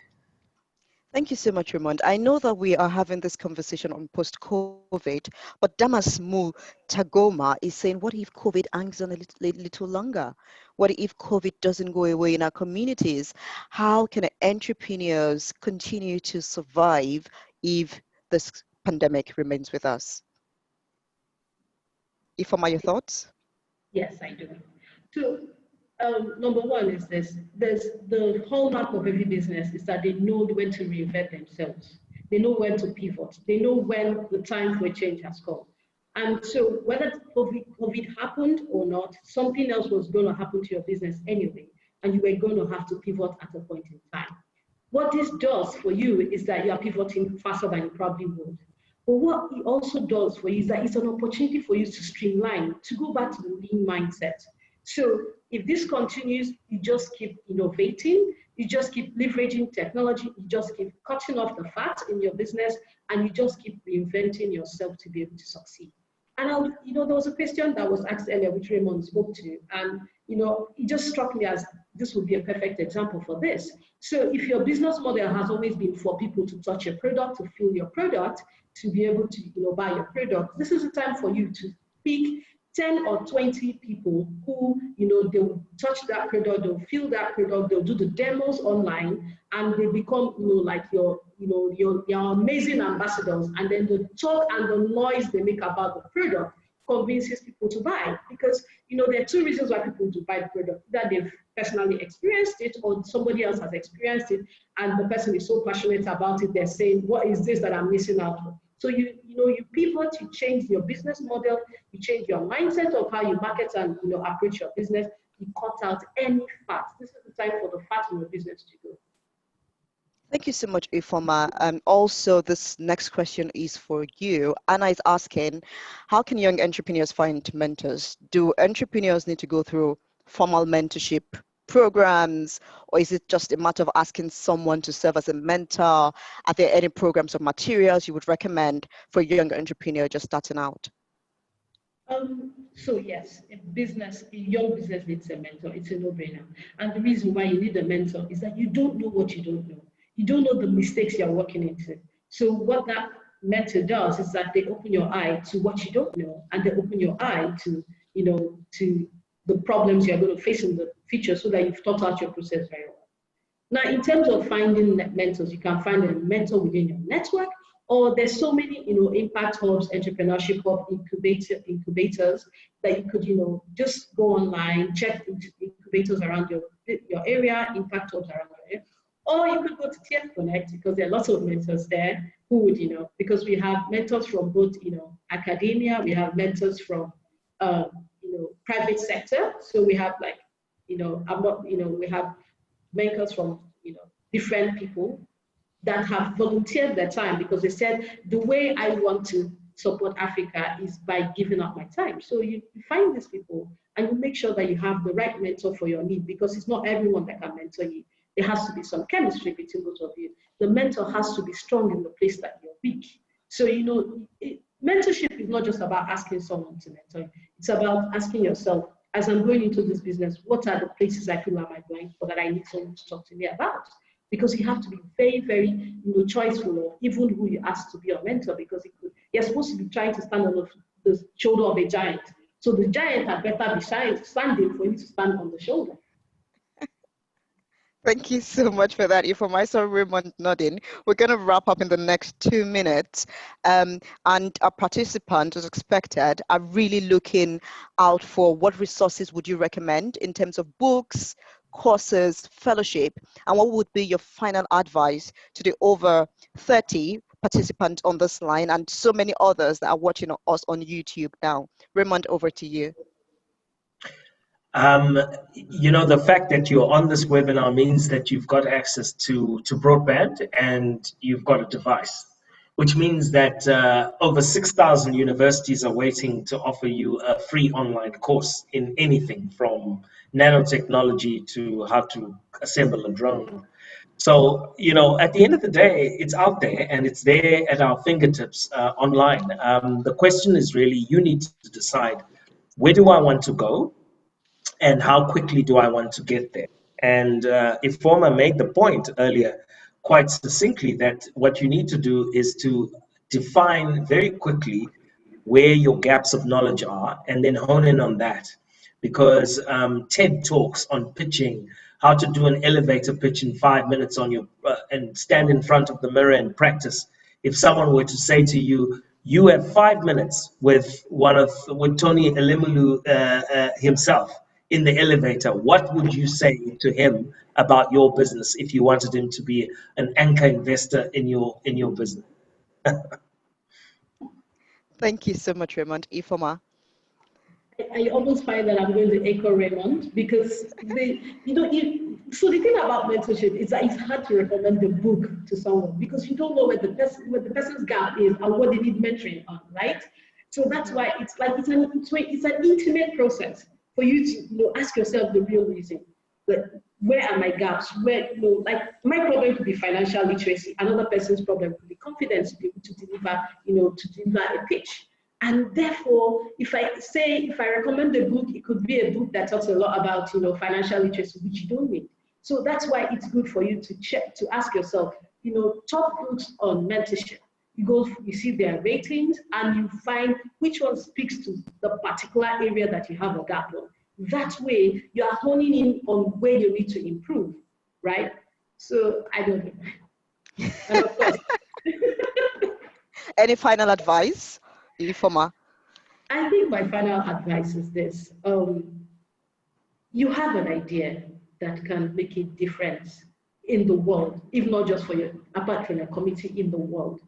Thank you so much, Raymond. I know that we are having this conversation on post-COVID, but Damas Mu Tagoma is saying, what if COVID hangs on a little longer? What if COVID doesn't go away in our communities? How can entrepreneurs continue to survive if this pandemic remains with us? Ifoma, your thoughts? Yes, I do. So, number one is this: there's the hallmark of every business is that they know when to reinvent themselves. They know when to pivot. They know when the time for a change has come. And so, whether COVID happened or not, something else was going to happen to your business anyway, and you were going to have to pivot at a point in time. What this does for you is that you are pivoting faster than you probably would. But what it also does for you is that it's an opportunity for you to streamline, to go back to the lean mindset. So if this continues, you just keep innovating, you just keep leveraging technology, you just keep cutting off the fat in your business, and you just keep reinventing yourself to be able to succeed. And there was a question that was asked earlier, which Raymond spoke to, and it just struck me as this would be a perfect example for this. So if your business model has always been for people to touch your product, to feel your product, to be able to buy your product, this is the time for you to pick 10 or 20 people who, they'll touch that product, they'll feel that product, they'll do the demos online, and they become, like your amazing ambassadors. And then the talk and the noise they make about the product convinces people to buy. Because, there are two reasons why people do buy the product: that they've personally experienced it, or somebody else has experienced it, and the person is so passionate about it, they're saying, what is this that I'm missing out on? So you pivot, you change your business model, you change your mindset of how you market and approach your business. You cut out any fat. This is the time for the fat in your business to go. Thank you so much, Ifoma. And also, this next question is for you. Anna is asking, how can young entrepreneurs find mentors? Do entrepreneurs need to go through formal mentorship programs, or is it just a matter of asking someone to serve as a mentor? Are there any programs or materials you would recommend for a young entrepreneur just starting out? So yes, a young business needs a mentor. It's a no-brainer. And the reason why you need a mentor is that you don't know what you don't know. You don't know the mistakes you're walking into. So what that mentor does is that they open your eye to what you don't know, and they open your eye to the problems you're going to face in the future so that you've thought out your process very well. Now, in terms of finding mentors, you can find a mentor within your network, or there's so many, impact hubs, entrepreneurship hub, incubators that you could, just go online, check incubators around your area, impact hubs around your area, or you could go to TF Connect because there are lots of mentors there who would, because we have mentors from both, academia, we have mentors from, private sector. So we have like, we have mentors from, different people that have volunteered their time because they said, the way I want to support Africa is by giving up my time. So you find these people and you make sure that you have the right mentor for your need, because it's not everyone that can mentor you. There has to be some chemistry between both of you. The mentor has to be strong in the place that you're weak. So, mentorship is not just about asking someone to mentor you. It's about asking yourself, as I'm going into this business, what are the places I feel am I blind for that I need someone to talk to me about? Because you have to be very, very, choiceful of even who you ask to be your mentor, because you're supposed to be trying to stand on the shoulder of a giant. So the giant had better be standing for you to stand on the shoulder. Thank you so much for that, Ifeoma. I saw Raymond nodding. We're going to wrap up in the next 2 minutes. And our participants, as expected, are really looking out for what resources would you recommend in terms of books, courses, fellowship, and what would be your final advice to the over 30 participants on this line and so many others that are watching us on YouTube now. Raymond, over to you. The fact that you're on this webinar means that you've got access to broadband and you've got a device, which means that over 6,000 universities are waiting to offer you a free online course in anything from nanotechnology to how to assemble a drone. So, at the end of the day, it's out there and it's there at our fingertips online. The question is really, you need to decide, where do I want to go? And how quickly do I want to get there? And Ifeoma made the point earlier quite succinctly that what you need to do is to define very quickly where your gaps of knowledge are and then hone in on that. Because TED Talks on pitching, how to do an elevator pitch in 5 minutes on your and stand in front of the mirror and practice. If someone were to say to you, you have 5 minutes with Tony Elimulu himself in the elevator, what would you say to him about your business if you wanted him to be an anchor investor in your business? Thank you so much, Raymond. Ifeoma. I almost find that I'm going to echo Raymond, because so the thing about mentorship is that it's hard to recommend the book to someone because you don't know where the person's gap is and what they need mentoring on, right? So that's why it's an intimate process for you to ask yourself the real reason. Where are my gaps? Where my problem could be financial literacy. Another person's problem could be confidence to be able to deliver a pitch. And therefore, if I recommend a book, it could be a book that talks a lot about financial literacy, which you don't need. So that's why it's good for you to ask yourself, top books on mentorship. You see their ratings and you find which one speaks to the particular area that you have a gap on. That way, you are honing in on where you need to improve, right? So I don't know. And of course. Any final advice, Ifeoma? I think my final advice is this. You have an idea that can make a difference in the world, if not just for you, apart from your community, in the world.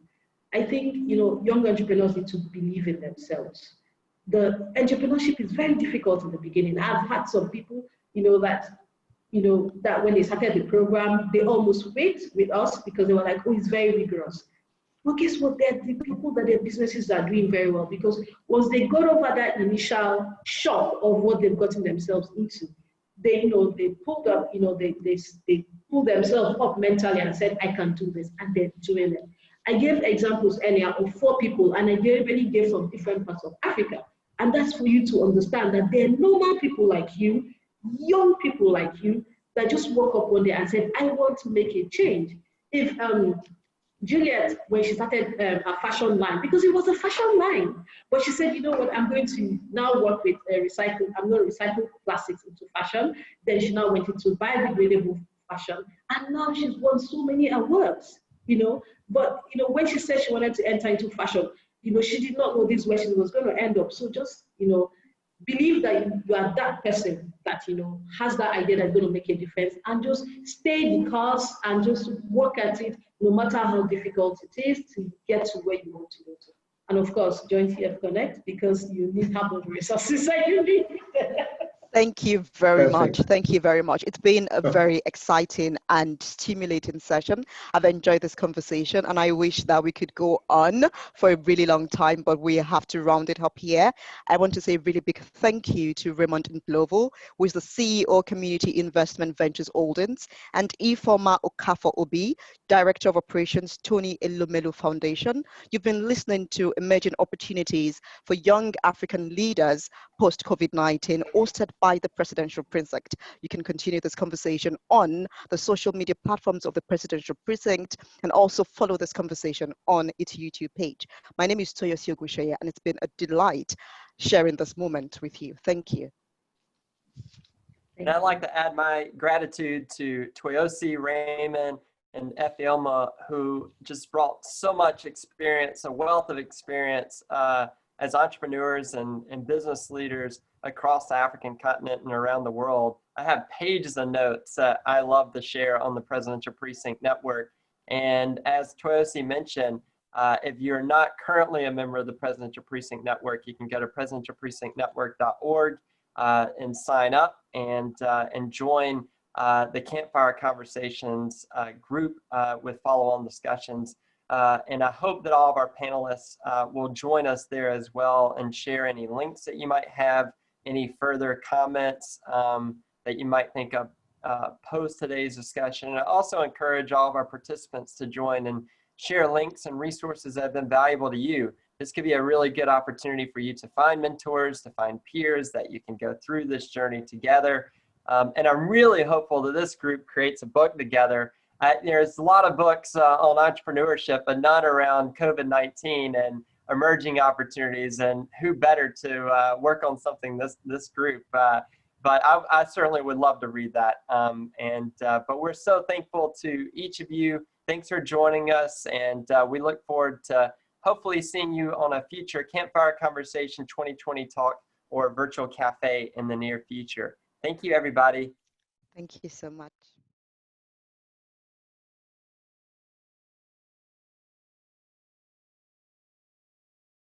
I think, young entrepreneurs need to believe in themselves. The entrepreneurship is very difficult in the beginning. I've had some people, that when they started the program, they almost quit with us because they were like, oh, it's very rigorous. Well, guess what? They're the people that their businesses are doing very well, because once they got over that initial shock of what they've gotten themselves into, they pulled up, they pulled themselves up mentally and said, I can do this, and they're doing it. I gave examples earlier of 4 people, and I really gave from different parts of Africa. And that's for you to understand that there are normal people like you, young people like you, that just woke up one day and said, I want to make a change. If Juliet, when she started her fashion line, because it was a fashion line, but she said, you know what, I'm going to now work with recycle. I'm going to recycle plastics into fashion. Then she now went into biodegradable fashion, and now she's won so many awards. But when she said she wanted to enter into fashion, she did not know this where she was going to end up. So just believe that you are that person that has that idea that's going to make a difference, and just stay the course and just work at it, no matter how difficult it is, to get to where you want to go to. And of course, join TF Connect, because you need half of the resources that you need. Thank you very Perfect. much. Thank you very much. It's been a very exciting and stimulating session. I've enjoyed this conversation, and I wish that we could go on for a really long time, but we have to round it up here. I want to say a really big thank you to Raymond Ndlovu, who is the CEO, Community Investment Ventures Holdings, and Ifeoma Okafor Obi, Director of Operations, Tony Elumelu Foundation. You've been listening to Emerging Opportunities for Young African Leaders Post-COVID-19, hosted by the Presidential Precinct. You can continue this conversation on the social media platforms of the Presidential Precinct, and also follow this conversation on its YouTube page. My name is Toyosi Ogunseye, and it's been a delight sharing this moment with you. Thank you. And I'd like to add my gratitude to Toyosi, Raymond, and Ifeoma, who just brought so much experience, a wealth of experience as entrepreneurs and business leaders across the African continent and around the world. I have pages of notes that I love to share on the Presidential Precinct Network. And as Toyosi mentioned, if you're not currently a member of the Presidential Precinct Network, you can go to presidentialprecinctnetwork.org and sign up and join the Campfire Conversations group with follow-on discussions. And I hope that all of our panelists will join us there as well, and share any links that you might have, any further comments that you might think of post today's discussion. And I also encourage all of our participants to join and share links and resources that have been valuable to you. This could be a really good opportunity for you to find mentors, to find peers that you can go through this journey together. And I'm really hopeful that this group creates a book together. There's a lot of books on entrepreneurship, but none around COVID-19 and emerging opportunities, and who better to work on something this group. But I certainly would love to read that. But we're so thankful to each of you. Thanks for joining us, and we look forward to hopefully seeing you on a future Campfire Conversation 2020 talk or virtual cafe in the near future. Thank you, everybody. Thank you so much.